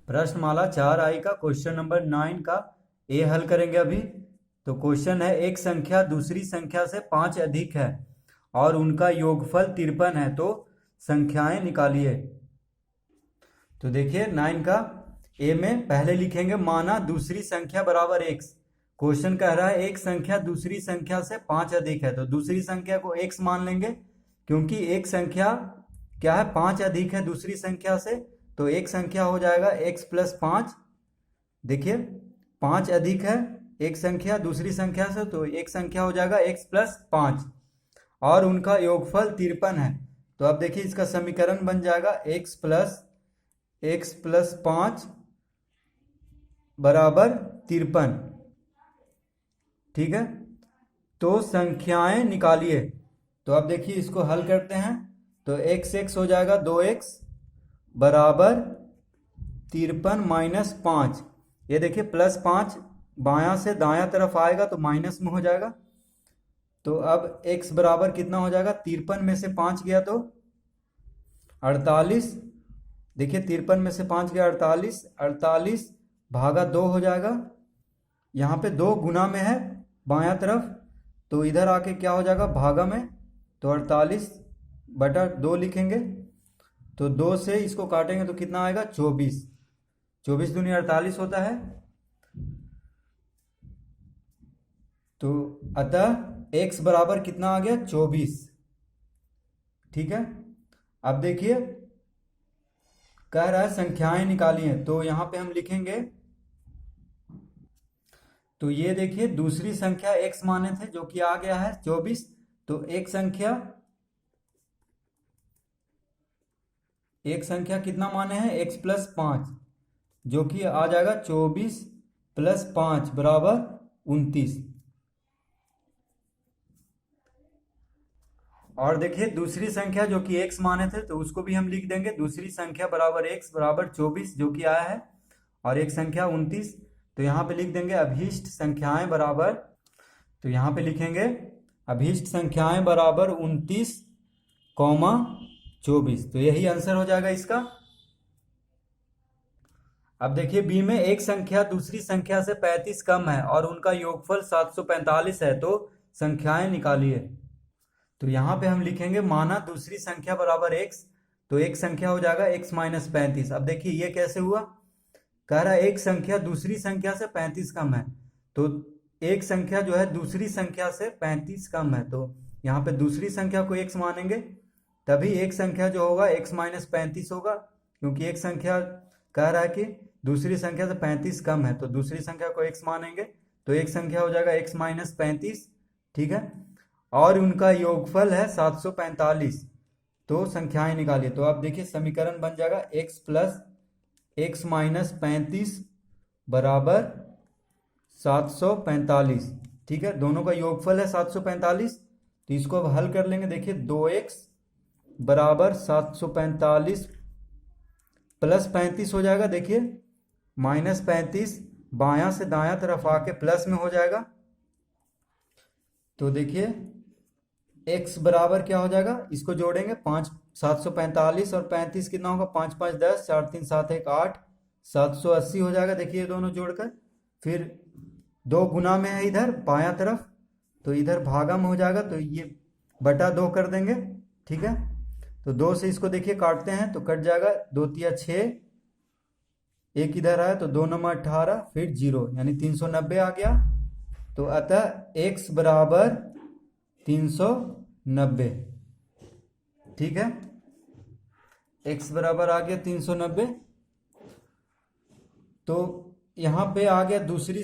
प्रश्नमाला 4I का question number 9 का ए हल करेंगे अभी। तो क्वेश्चन है, एक संख्या दूसरी संख्या से 5 अधिक है और उनका योगफल 53 है, तो संख्याएं निकालिए। तो देखिए 9 का ए में पहले लिखेंगे माना दूसरी संख्या बराबर x। क्वेश्चन कह रहा है एक संख्या दूसरी संख्या से 5 अधिक है, तो दूसरी संख्या को x मान लेंगे क्योंकि एक संख्या क्या है, 5 अधिक है दूसरी संख्या से, तो एक संख्या हो जाएगा x प्लस 5। देखिए 5 अधिक है एक संख्या दूसरी संख्या से, तो एक संख्या हो जाएगा x प्लस 5 और उनका योगफल 53 है। तो अब देखिए इसका समीकरण बन जाएगा x प्लस 5 बराबर 53। ठीक है, तो संख्याएं निकालिए। तो अब देखिए इसको हल करते हैं, तो x हो जाएगा 2x बराबर 53 माइनस 5। ये देखिए प्लस 5 बायां से दायां तरफ आएगा तो माइनस में हो जाएगा। तो अब x बराबर कितना हो जाएगा, 53 में से 5 गया तो 48। देखिए 53 में से 5 गया 48, 48 भागा 2 हो जाएगा। यहाँ पे 2 गुना में है बायां तरफ, तो इधर आके क्या हो जाएगा भागा में, तो 48 बटा 2 लिखेंगे। तो 2 से इसको काटेंगे तो कितना आएगा 24, 24 दूनी 48 होता है। तो अतः x बराबर कितना आ गया 24। ठीक है, अब देखिए कह रहा है संख्याएं निकालिए, तो यहां पे हम लिखेंगे, तो ये देखिए दूसरी संख्या x माने थे जो कि आ गया है 24, तो एक संख्या कितना माने हैं x प्लस 5, जो कि आ जाएगा 24 प्लस 5 बराबर 29। और देखिए दूसरी संख्या जो कि x माने थे, तो उसको भी हम लिख देंगे, दूसरी संख्या बराबर x बराबर 24 जो कि आया है, और एक संख्या 29। तो यहाँ पे लिख देंगे अभीष्ट संख्याएं बराबर, तो यहाँ पे लिखेंगे अभीष्ट संख्याएं बराबर 29, 24। तो यही आंसर हो जाएगा इसका। अब देखिए बी में एक संख्या दूसरी संख्या से 35 कम है और उनका योगफल 745 है, तो संख्याएं निकालिए। तो यहाँ पे हम लिखेंगे माना दूसरी संख्या बराबर x, तो एक संख्या हो जाएगा x माइनस 35। अब देखिए ये कैसे हुआ, कह रहा है एक संख्या दूसरी संख्या से 35 कम है, तो एक संख्या जो है दूसरी संख्या से 35 कम है, तो यहाँ पे दूसरी संख्या को x मानेंगे, तभी एक संख्या जो होगा x माइनस 35 होगा, क्योंकि एक संख्या कह रहा है कि दूसरी संख्या से 35 कम है, तो दूसरी संख्या को x मानेंगे, तो एक संख्या हो जाएगा x माइनस 35। ठीक है, और उनका योगफल है 745, तो संख्याएं निकालिए। तो आप देखिए समीकरण बन जाएगा x प्लस x माइनस 35 बराबर 745। ठीक है, दोनों का योगफल है 745, तो इसको अब हल कर लेंगे। देखिए 2x बराबर 745 प्लस 35 हो जाएगा, देखिए माइनस 35 बायां से दायां तरफ आके प्लस में हो जाएगा। तो देखिए x बराबर क्या हो जाएगा, इसको जोड़ेंगे 745 और 35 कितना होगा, 5 5 10, 4 3 7 1 8, 780 हो जाएगा। देखिए ये दोनों जोड़कर, फिर 2 गुना में है इधर बायां तरफ, तो इधर भागा में हो जाएगा, तो ये बटा 2 कर देंगे। ठीक है, तो 2 से इसको देखिए काटते हैं तो कट जाएगा, 2 तिया 6, एक इधर आया तो 2 नंबर 18, फिर 0 यानी 390 आ गया। तो अतः x बराबर 390। ठीक है, x बराबर आ गया 390। तो यहां पे आ गया दूसरी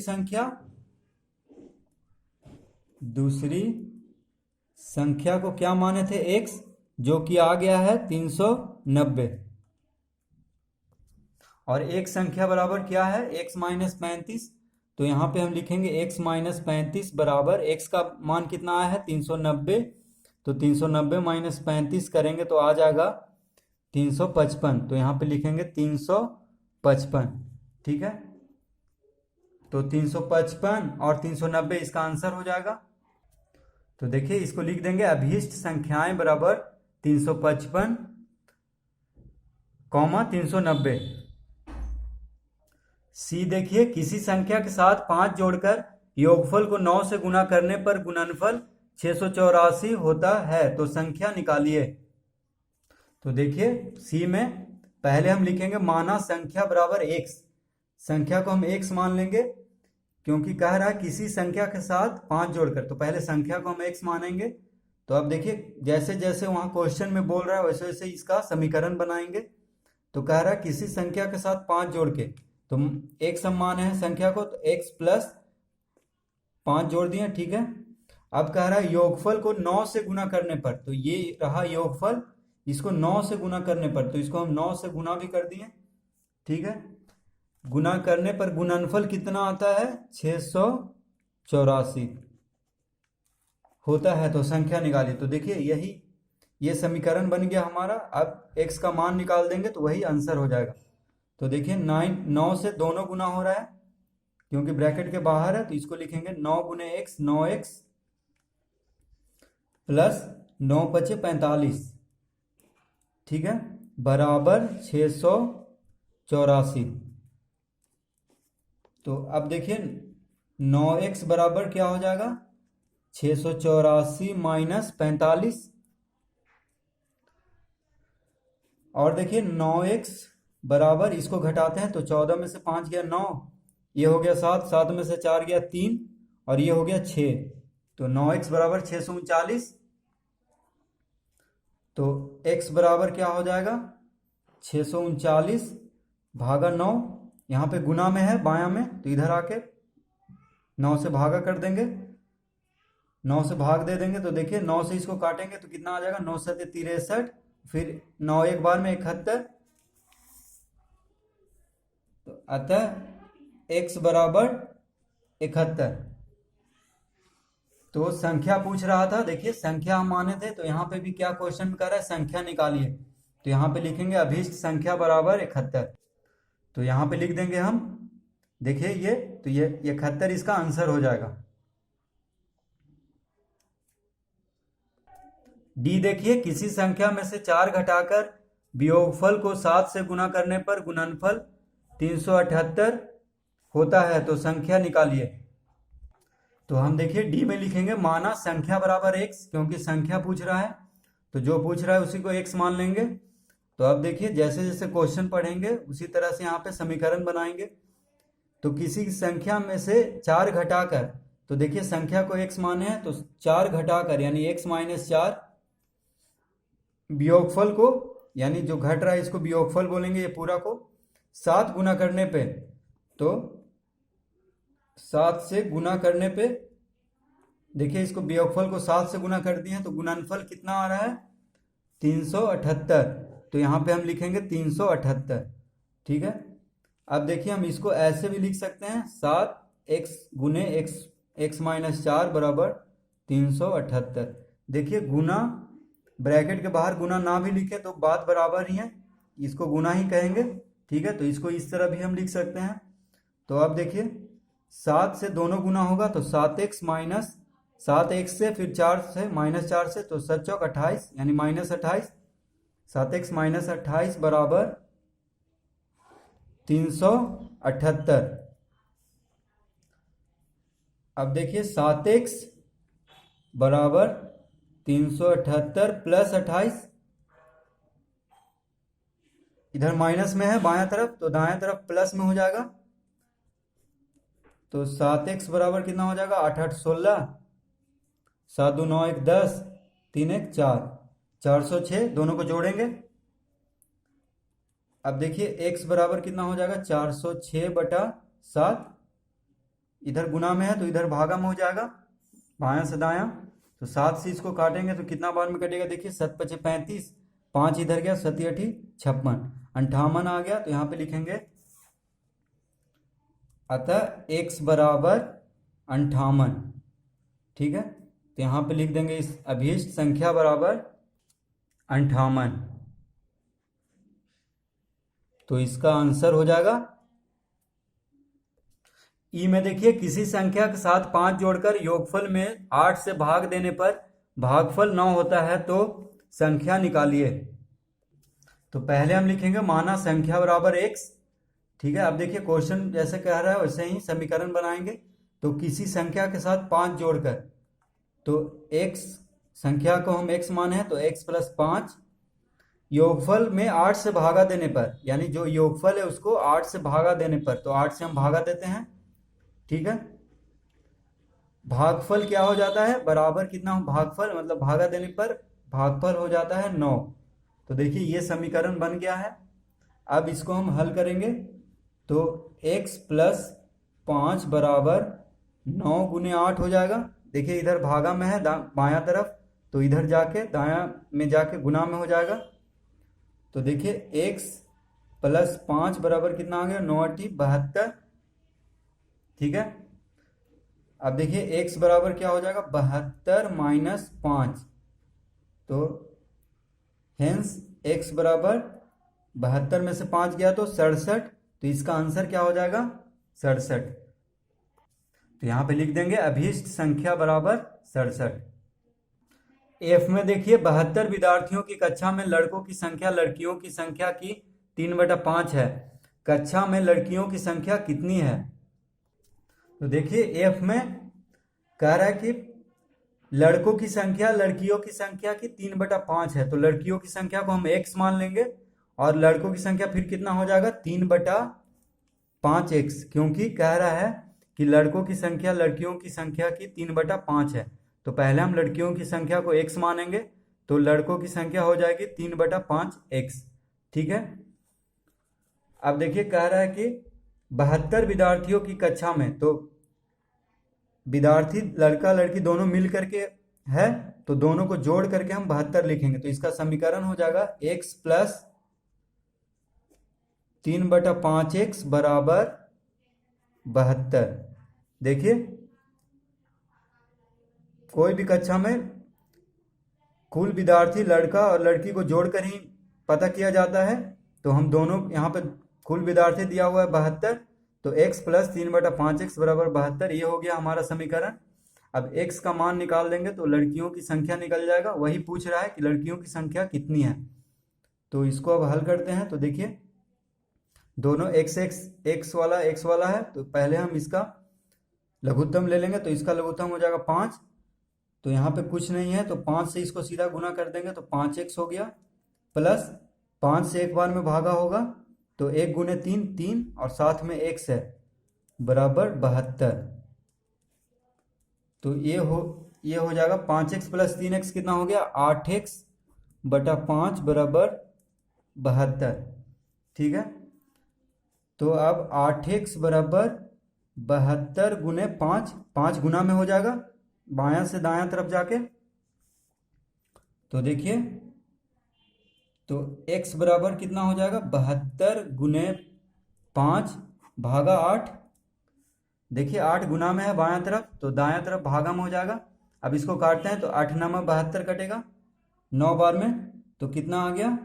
संख्या को क्या माने थे x, जो कि आ गया है 390, और एक संख्या बराबर क्या है x माइनस 35। तो यहाँ पे हम लिखेंगे x माइनस 35 बराबर x का मान कितना आया है 390, तो 390 माइनस 35 करेंगे तो आ जाएगा 355। तो यहाँ पे लिखेंगे 355। ठीक है, तो 355 और 390 इसका आंसर हो जाएगा। तो देखिए इसको लिख देंगे अभीष्ट संख्याएं बराबर 355, 390। सी देखिए, किसी संख्या के साथ 5 जोड़कर योगफल को 9 से गुना करने पर गुणनफल 684 होता है, तो संख्या निकालिए। तो देखिए सी में पहले हम लिखेंगे माना संख्या बराबर x। संख्या को हम x मान लेंगे क्योंकि कह रहा है किसी संख्या के साथ 5 जोड़कर, तो पहले संख्या को हम x मानेंगे। तो अब देखिए जैसे जैसे वहां क्वेश्चन में बोल रहा है वैसे वैसे इसका समीकरण बनाएंगे। तो कह रहा है किसी संख्या के साथ 5 जोड़ के, तो x हम माने हैं संख्या को, तो x प्लस 5 जोड़ दिए, ठीक है। अब कह रहा है योगफल को 9 से गुना करने पर, तो ये रहा योगफल, इसको 9 से गुना करने पर, तो इसको हम 9 से गुना भी कर दिए, ठीक है। गुना करने पर गुणनफल कितना आता है, 684 होता है, तो संख्या निकालिए। तो देखिए ये समीकरण बन गया हमारा। अब x का मान निकाल देंगे तो वही आंसर हो जाएगा। तो देखिए 9 से दोनों गुना हो रहा है क्योंकि ब्रैकेट के बाहर है, तो इसको लिखेंगे 9 गुने x, 9x प्लस 9 पचे 45, ठीक है, बराबर 684। तो अब देखिए 9x बराबर क्या हो जाएगा, 684 माइनस 45। और देखिए 9x बराबर, इसको घटाते हैं तो 14 में से 5 गया 9, ये हो गया 7, 7 में से 4 गया 3, और ये हो गया 6, तो 9x बराबर 639। तो x बराबर क्या हो जाएगा, 639 भागा 9, यहाँ पे गुना में है बायां में, तो इधर आके 9 से भागा कर देंगे, 9 से भाग दे देंगे। तो देखिए 9 से इसको काटेंगे तो कितना आ जाएगा, 9 7 63, फिर 9 एक बार में 71। तो अतः x बराबर 71। तो संख्या पूछ रहा था, देखिए संख्या हम माने थे, तो यहाँ पे भी क्या क्वेश्चन कर रहा है, संख्या निकालिए। तो यहाँ पे लिखेंगे अभीष्ट संख्या बराबर 71। तो यहाँ पे लिख देंगे हम, देखिए ये, तो ये 71 इसका आंसर हो जाएगा। डी देखिए, किसी संख्या में से 4 घटाकर वियोगफल को 7 से गुना करने पर गुणनफल 378 होता है, तो संख्या निकालिए। तो हम देखिए डी में लिखेंगे माना संख्या बराबर x, क्योंकि संख्या पूछ रहा है तो जो पूछ रहा है उसी को x मान लेंगे। तो अब देखिए जैसे जैसे क्वेश्चन पढ़ेंगे उसी तरह से यहाँ पे समीकरण बनाएंगे। तो किसी संख्या में से 4 घटाकर, तो देखिए संख्या को x माने हैं, तो 4 घटाकर यानी x माइनस 4, वियोगफल को यानी जो घट रहा है इसको वियोगफल बोलेंगे, ये पूरा को 7 गुना करने पे, तो 7 से गुना करने पे, देखिए इसको वियोगफल को 7 से गुना कर दिए हैं, तो गुणनफल कितना आ रहा है, 378। तो यहाँ पे हम लिखेंगे 378, ठीक है। अब देखिए हम इसको ऐसे भी लिख सकते हैं, 7x गुने x माइनस 4 बराबर 378। देखिए गुना, ब्रैकेट के बाहर गुना ना भी लिखे तो बात बराबर ही है, इसको गुना ही कहेंगे, ठीक है। तो इसको इस तरह भी हम लिख सकते हैं। तो अब देखिए 7 से दोनों गुना होगा, तो 7x माइनस 7x से फिर 4 से माइनस 4 से, तो 7 चौक 28 यानी माइनस 28, 7x माइनस 28 बराबर 378। अब देखिए 7x बराबर 378 प्लस 28, इधर माइनस में है बायां तरफ, तो दाएं तरफ प्लस में हो जाएगा। तो 7x बराबर कितना हो जाएगा, 8 8 16, 7 2 9 1 10, 3 1 4, 406, दोनों को जोड़ेंगे। अब देखिए x बराबर कितना हो जाएगा, 406 बटा 7, इधर गुना में है तो इधर भागा में हो जाएगा, बायां से दायां। तो 7 से इसको काटेंगे तो कितना बार में कटेगा, देखिए 7 पचे 35, 5 इधर गया, 7 8 56, 58 आ गया। तो यहाँ पे लिखेंगे अतः x बराबर 58, ठीक है। तो यहाँ पे लिख देंगे इस अभीष्ट संख्या बराबर 58। तो इसका आंसर हो जाएगा ई में। देखिए किसी संख्या के साथ 5 जोड़कर योगफल में 8 से भाग देने पर भागफल 9 होता है, तो संख्या निकालिए। तो पहले हम लिखेंगे माना संख्या बराबर x, ठीक है, अब देखिए क्वेश्चन जैसे कह रहा है वैसे ही समीकरण बनाएंगे। तो किसी संख्या के साथ 5 जोड़कर, तो x संख्या को हम x माने हैं तो x प्लस 5, योगफल में 8 से भागा देने पर, यानी जो योगफल है उसको 8 से भागा देने पर, तो 8 से हम भागा देते हैं। ठीक है, भागफल क्या हो जाता है, बराबर कितना हो भागफल, मतलब भागा देने पर भागफल हो जाता है 9। तो देखिए ये समीकरण बन गया है। अब इसको हम हल करेंगे तो x प्लस 5 बराबर 9 गुने 8 हो जाएगा। देखिए इधर भागा में है बायां तरफ, तो इधर जाके दायां में जाके गुना में हो जाएगा। तो देखिए x प्लस 5 बराबर कितना आ गया, 9 8 72। ठीक है, अब देखिए x बराबर क्या हो जाएगा, 72 माइनस 5। तो हेंस x बराबर 72 में से 5 गया तो 67। तो इसका आंसर क्या हो जाएगा, 67। तो यहाँ पे लिख देंगे अभीष्ट संख्या बराबर 67। एफ में देखिए 72 विद्यार्थियों की कक्षा में लड़कों की संख्या लड़कियों की संख्या की 3/5 है। कक्षा में लड़कियों की संख्या कितनी है। तो देखिए एफ में कह रहा है कि लड़कों की संख्या लड़कियों की संख्या की 3/5 है, तो लड़कियों की संख्या को हम x मान लेंगे और लड़कों की संख्या फिर कितना हो जाएगा, 3/5x, क्योंकि कह रहा है कि लड़कों की संख्या लड़कियों की संख्या की 3/5 है। तो पहले हम लड़कियों की संख्या को x मानेंगे, तो लड़कों की संख्या हो जाएगी 3/5x। ठीक है, अब देखिए कह रहा है कि 72 विद्यार्थियों की कक्षा में, तो विद्यार्थी लड़का लड़की दोनों मिल करके है, तो दोनों को जोड़ करके हम 72 लिखेंगे। तो इसका समीकरण हो जाएगा x प्लस 3/5x बराबर 72। देखिए कोई भी कक्षा में कुल विद्यार्थी लड़का और लड़की को जोड़कर ही पता किया जाता है। तो हम दोनों यहाँ पे कुल विद्यार्थी दिया हुआ है 72, तो x प्लस 3/5x बराबर 72, ये हो गया हमारा समीकरण। अब x का मान निकाल देंगे तो लड़कियों की संख्या निकल जाएगा। वही पूछ रहा है कि लड़कियों की संख्या कितनी है, तो इसको अब हल करते हैं। तो देखिए दोनों x वाला है, तो पहले हम इसका लघुत्तम ले लेंगे, तो इसका लघुत्तम हो जाएगा 5। तो यहाँ पे कुछ नहीं है, तो 5 से इसको सीधा गुना कर देंगे तो 5x हो गया, प्लस 5 से एक बार में भागा होगा, तो 1 गुने 3 3 और साथ में x है बराबर 72। तो ये हो जाएगा 5x प्लस 3x कितना हो गया, 8x बटा 5 बराबर 72। ठीक है, तो अब 8x बराबर 72 गुने 5, 5 गुना में हो जाएगा बायां से दायां तरफ जाके। तो देखिए तो x बराबर कितना हो जाएगा, 72 गुने 5 भागा 8। देखिए 8 गुना में है बायां तरफ, तो दायां तरफ भागा में हो जाएगा। अब इसको काटते हैं तो 8 9 72 कटेगा 9 बार में, तो कितना आ गया,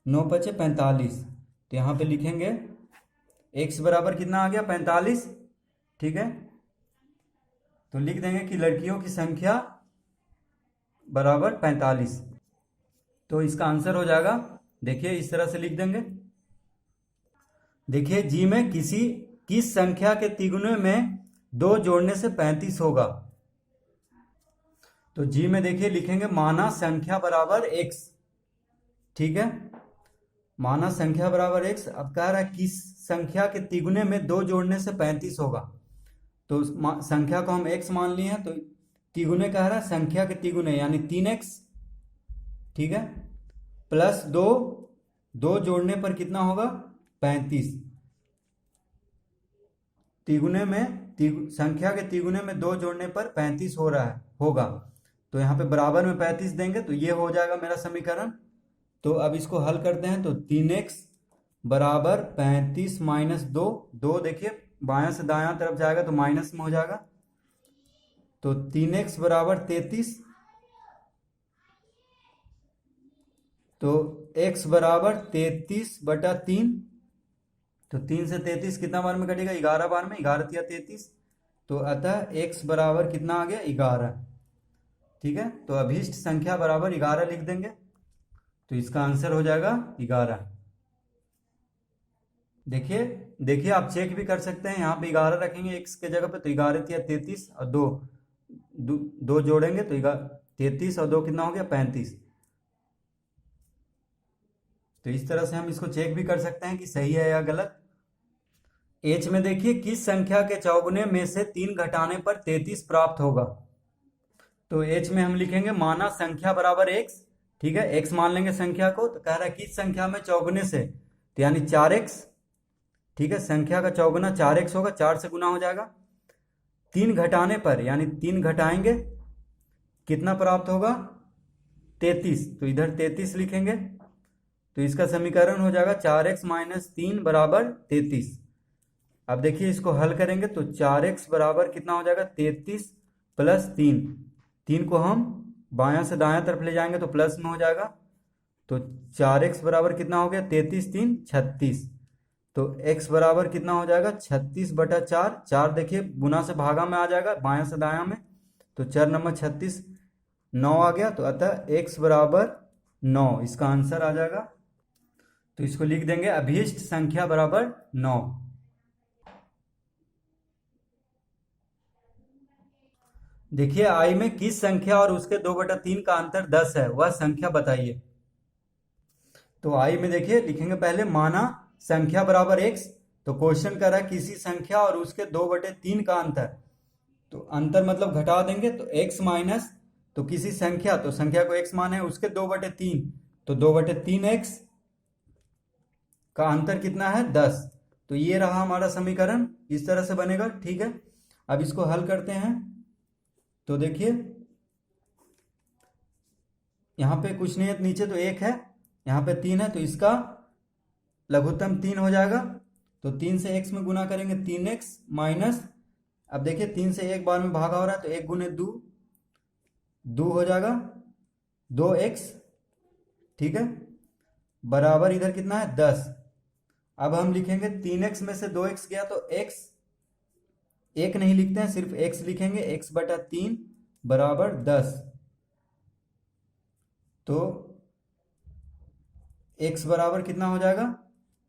9 5 45। तो यहाँ पे लिखेंगे x बराबर कितना आ गया, 45। ठीक है, तो लिख देंगे कि लड़कियों की संख्या बराबर 45। तो इसका आंसर हो जाएगा, देखिए इस तरह से लिख देंगे। देखिए जी में किस संख्या के तिगुने में 2 जोड़ने से 35 होगा। तो जी में देखिए लिखेंगे माना संख्या बराबर x। ठीक है, माना संख्या बराबर x। अब कह रहा है किस संख्या के तिगुने में 2 जोड़ने से 35 होगा। तो संख्या को हम x मान लिए हैं, तो तिगुने कह रहा है संख्या के तिगुने यानी 3x। ठीक है, प्लस 2 जोड़ने पर कितना होगा, 35। तिगुने में संख्या के तिगुने में 2 जोड़ने पर 35 होगा। तो यहाँ पे बराबर में 35 देंगे, तो ये हो जाएगा मेरा समीकरण। तो अब इसको हल करते हैं, तो 3x बराबर 35 माइनस 2 देखिए बायां से दायां तरफ जाएगा तो माइनस में हो जाएगा, तो 3x बराबर 33। तो x बराबर 33/3, तो 3 से 33 कितना बार में कटेगा, 11 बार में, 11 या 33। तो अतः x बराबर कितना आ गया, 11। ठीक है, तो अभीष्ट संख्या बराबर 11 लिख देंगे, तो इसका आंसर हो जाएगा 11। देखिए देखिए आप चेक भी कर सकते हैं, यहाँ पे 11 रखेंगे x के जगह पे, तो 11 या 33 और दो जोड़ेंगे तो 33 और 2 कितना हो गया 35। तो इस तरह से हम इसको चेक भी कर सकते हैं कि सही है या गलत। एच में देखिए किस संख्या के चौगुने में से 3 घटाने पर 33 प्राप्त होगा। तो एच में हम लिखेंगे माना संख्या बराबर x, ठीक है, x मान लेंगे संख्या को। तो कह रहा है किस संख्या में चौगुने से, तो यानी 4x, ठीक है, संख्या का चौगुना 4x होगा, 4 से गुना हो जाएगा। 3 घटाने पर यानी 3 घटाएंगे कितना प्राप्त होगा 33, तो इधर 33 लिखेंगे। तो इसका समीकरण हो जाएगा 4x माइनस 3 बराबर 33। अब देखिए इसको हल करेंगे तो 4x बराबर कितना हो जाएगा 33 प्लस 3, 3 को हम बायां से दायां तरफ ले जाएंगे तो प्लस में हो जाएगा। तो 4x बराबर कितना हो गया 33 3 36। तो x बराबर कितना हो जाएगा 36 बटा 4, 4 देखिए गुना से भागा में आ जाएगा बायां से दायां में, तो 4 नंबर 36 9 आ गया। तो अतः x बराबर 9 इसका आंसर आ जाएगा। तो इसको लिख देंगे अभीष्ट संख्या बराबर 9। देखिए i में किस संख्या और उसके 2/3 का अंतर 10 है, वह संख्या बताइए। तो i में देखिए लिखेंगे पहले माना संख्या बराबर x। तो क्वेश्चन कर रहा है किसी संख्या और उसके 2/3 का अंतर, तो अंतर मतलब घटा देंगे तो x माइनस, तो किसी संख्या, तो संख्या को x माने उसके 2/3, तो 2/3x का अंतर कितना है 10। तो ये रहा हमारा समीकरण, इस तरह से बनेगा, ठीक है। अब इसको हल करते हैं। तो देखिए यहाँ पे कुछ नहीं है, नीचे तो 1 है, यहाँ पे 3 है, तो इसका लघुत्तम 3 हो जाएगा। तो 3 से x में गुना करेंगे 3x माइनस, अब देखिए 3 से एक बार में भागा हो रहा है तो 1 गुने 2 2 हो जाएगा 2x, ठीक है, बराबर इधर कितना है 10। अब हम लिखेंगे 3x में से 2x गया तो x, एक नहीं लिखते हैं सिर्फ x लिखेंगे, x बटा 3 बराबर 10। तो x बराबर कितना हो जाएगा,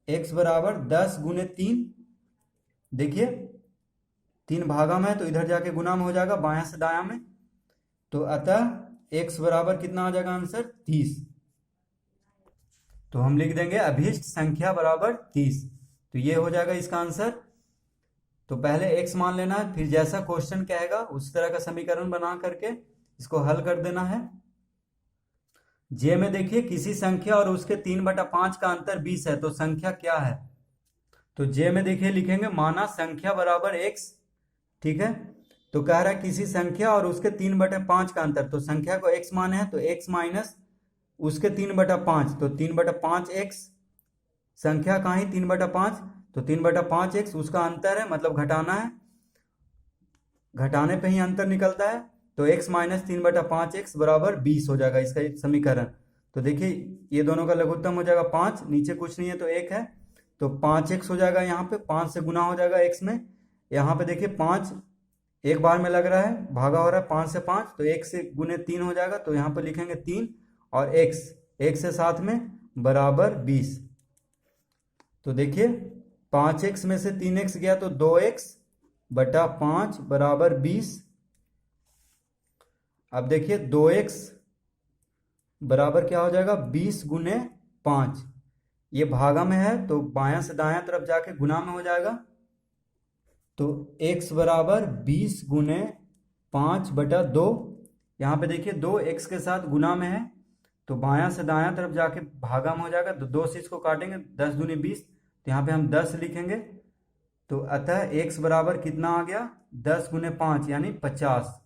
x बराबर 10 गुने 3, देखिए 3 भागा में है तो इधर जाके गुना में हो जाएगा बायां से दायां में। तो अतः x बराबर कितना आ जाएगा आंसर 30। तो हम लिख देंगे अभीष्ट संख्या बराबर 30। तो ये हो जाएगा इसका आंसर। तो पहले x मान लेना है, फिर जैसा क्वेश्चन कहेगा उस तरह का समीकरण बना करके इसको हल कर देना है। जे में देखिए किसी संख्या और उसके 3/5 का अंतर 20 है, तो संख्या क्या है। तो जे में देखिए लिखेंगे माना संख्या बराबर x, ठीक है। तो कह रहा है किसी संख्या और उसके 3/5 का अंतर, तो संख्या को x माने हैं तो x माइनस उसके 3/5, तो 3/5x, संख्या कहाँ ही 3/5, तो 3/5x उसका अंतर है, मतलब घटाना है, घटाने पे ही अंतर निकलता है। तो x माइनस 3/5x बराबर 20 हो जाएगा इसका समीकरण। तो देखिए ये दोनों का लघुत्तम हो जाएगा 5, नीचे कुछ नहीं है तो 1 है, तो 5x हो जाएगा, यहाँ पे 5 से गुना हो जाएगा x में। यहाँ पे देखिए 5 एक बार में लग रहा है, भागा हो रहा है 5 से 5, तो 1 से गुने 3 हो जाएगा, तो यहाँ पे लिखेंगे 3 और x, 1 से साथ में बराबर 20। तो देखिए 5x में से 3x गया तो 2x बटा 5 बराबर 20। अब देखिए 2x बराबर क्या हो जाएगा 20 गुने 5, ये भागा में है तो बायां से दायां तरफ जाके गुना में हो जाएगा। तो x बराबर 20 गुने 5 बटा 2, यहाँ पे देखिए 2 x के साथ गुना में है तो बायां से दायां तरफ जाके भागा में हो जाएगा, तो 2 से इसको काटेंगे 10 दूनी 20, तो यहाँ पे हम 10 लिखेंगे। तो अतः x बराबर कितना आ गया 10 गुने 5 यानी 50,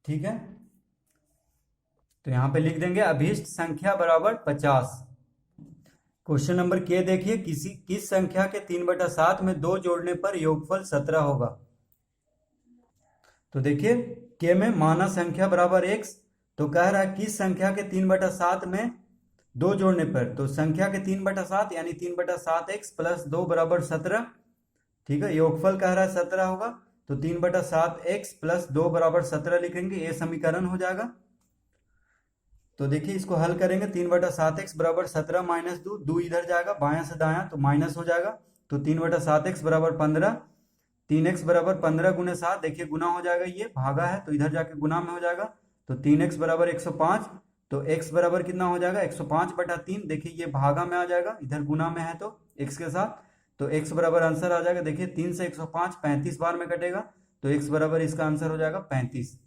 ठीक है। तो यहाँ पे लिख देंगे अभीष्ट संख्या बराबर 50। क्वेश्चन नंबर के देखिए किस संख्या के 3/7 में 2 जोड़ने पर योगफल 17 होगा। तो देखिए के में माना संख्या बराबर x, तो कह रहा है किस संख्या के 3/7 में 2 जोड़ने पर, तो संख्या के 3/7 यानी 3/7x प्लस 2 बराबर 17, ठीक है, योगफल कह रहा है 17 होगा, तो 3/7x प्लस 2 बराबर 17 लिखेंगे, ये समीकरण हो जाएगा। तो देखिए इसको हल करेंगे, 3/7x बराबर 17 माइनस 2, 2 इधर जाएगा बायां से दायां तो माइनस हो जाएगा, तो 3/7x बराबर 15, 3x बराबर 15 गुने 7, देखिए गुना हो जाएगा, ये भागा है तो इधर जाके गुना में हो जाएगा, तो 3x बराबर 105, तो x बराबर कितना हो जाएगा 105/3, देखिए ये भागा में आ जाएगा, इधर गुना में है तो x के साथ, तो x बराबर आंसर आ जाएगा, देखिए 3 से 105 35 बार में कटेगा, तो x बराबर इसका आंसर हो जाएगा 35।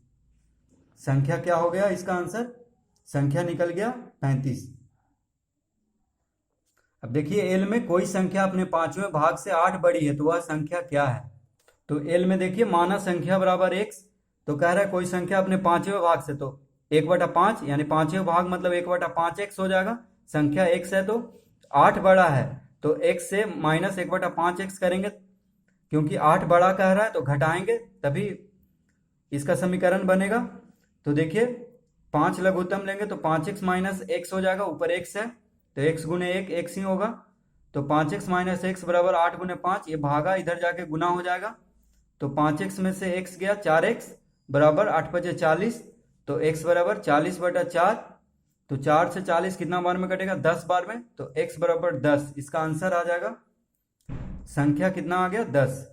संख्या क्या हो गया इसका आंसर, संख्या निकल गया 35। अब देखिए एल में कोई संख्या अपने पांचवें भाग से 8 बड़ी है तो वह संख्या क्या है। तो एल में देखिए माना संख्या बराबर x, तो कह रहा है कोई संख्या अपने पांचवें भाग से, तो 1/5 यानी पांचवें भाग मतलब 1/5x हो जाएगा, संख्या x है तो 8 बड़ा है तो x से माइनस 1/5x करेंगे, क्योंकि 8 बड़ा कह रहा है तो घटाएंगे तभी इसका समीकरण बनेगा। तो देखिए 5 लघुत्तम लेंगे तो 5x माइनस x हो जाएगा, ऊपर x है तो x गुने 1 x ही होगा, तो 5x माइनस x बराबर 8 गुने 5, ये भागा इधर जाके गुना हो जाएगा, तो 5x में से x गया 4x बराबर 8×5 = 40, तो x बराबर 40/4, तो 4 से 40 कितना बार में कटेगा 10 बार में, तो x बराबर 10, इसका आंसर आ जाएगा, संख्या कितना आ गया 10।